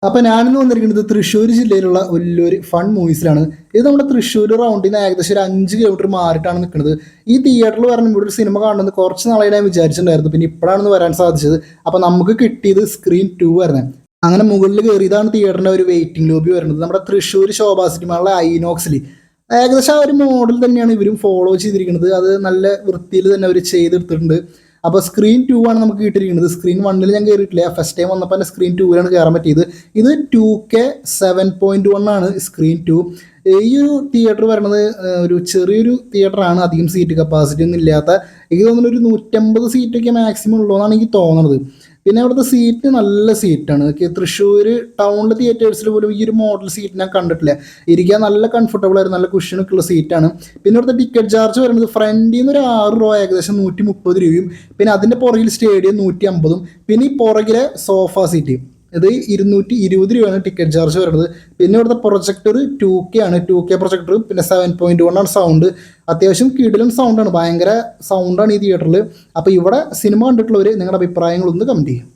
അപ്പോൾ ഞാനിന്ന് വന്നിരിക്കുന്നത് തൃശ്ശൂർ ജില്ലയിലുള്ള വലിയൊരു ഫൺ മൂവീസിലാണ്. ഇത് നമ്മുടെ തൃശ്ശൂർ റൗണ്ടിൽ നിന്ന് ഏകദേശം ഒരു 5 കിലോമീറ്റർ മാറിയിട്ടാണ് നിൽക്കുന്നത്. ഈ തിയേറ്ററിൽ വരണം ഇവിടെ ഒരു സിനിമ കാണണമെന്ന് കുറച്ച് നാളായി ഞാൻ വിചാരിച്ചിട്ടുണ്ടായിരുന്നു. പിന്നെ ഇപ്പോഴാണ് വരാൻ സാധിച്ചത്. അപ്പോൾ നമുക്ക് കിട്ടിയത് സ്ക്രീൻ 2 ആയിരുന്നു. അങ്ങനെ മുകളിൽ കയറിയതാണ് തിയേറ്ററിൻ്റെ ഒരു വെയിറ്റിംഗ് ലോബി വരുന്നത്. നമ്മുടെ തൃശ്ശൂർ ശോഭാ സിനിമകളിലെ ഐനോക്സിൽ ഏകദേശം ആ ഒരു മോഡൽ തന്നെയാണ് ഇവരും ഫോളോ ചെയ്തിരിക്കുന്നത്. അത് നല്ല വൃത്തിയിൽ തന്നെ അവർ ചെയ്തെടുത്തിട്ടുണ്ട്. അപ്പോൾ സ്ക്രീൻ 2 ആണ് നമുക്ക് കിട്ടിയിരിക്കുന്നത്. സ്ക്രീൻ 1 ഞാൻ കയറിയിട്ടില്ല. ഫസ്റ്റ് ടൈം വന്നപ്പോൾ തന്നെ സ്ക്രീൻ 2 കയറാൻ പറ്റിയത്. ഇത് 2K 7.1 ആണ് സ്ക്രീൻ 2. ഈ ഒരു തിയേറ്റർ വരുന്നത് ഒരു ചെറിയൊരു തിയേറ്ററാണ്, അധികം സീറ്റ് കപ്പാസിറ്റി ഒന്നും ഇല്ലാത്ത. എനിക്ക് തോന്നുന്നു ഒരു 150 സീറ്റൊക്കെ മാക്സിമം ഉള്ളതെന്നാണ് എനിക്ക് തോന്നുന്നത്. പിന്നെ അവിടുത്തെ സീറ്റ് നല്ല സീറ്റാണ്. തൃശ്ശൂർ ടൗണിലെ തിയേറ്റേഴ്സിൽ പോലും ഈ ഒരു മോഡൽ സീറ്റ് ഞാൻ കണ്ടിട്ടില്ല. ഇരിക്കാൻ നല്ല കംഫർട്ടബിൾ ആയിരുന്നു, നല്ല കുഷനൊക്കെ ഉള്ള സീറ്റാണ്. പിന്നെ ഇവിടുത്തെ ടിക്കറ്റ് ചാർജ് വരുന്നത് ഫ്രണ്ടിൽ നിന്ന് ഒരു 6 രൂപ, ഏകദേശം 130 രൂപയും. പിന്നെ അതിൻ്റെ പുറകിൽ സ്റ്റേഡിയം 150. പിന്നെ ഈ പുറകിലെ സോഫ സീറ്റ് ഇത് 220 രൂപയാണ് ടിക്കറ്റ് ചാർജ് വരുന്നത്. പിന്നെ ഇവിടുത്തെ പ്രൊജക്ടർ 2K ആണ്, 2K പ്രൊജക്ടർ. പിന്നെ 7.1 ആണ് സൗണ്ട്. അത്യാവശ്യം കിടിലൻ സൗണ്ടാണ്, ഭയങ്കര സൗണ്ടാണ് ഈ തിയേറ്ററിൽ. അപ്പോൾ ഇവിടെ സിനിമ കണ്ടിട്ടുള്ളവർ നിങ്ങളുടെ അഭിപ്രായങ്ങളൊന്ന് കമൻറ്റ് ചെയ്യും.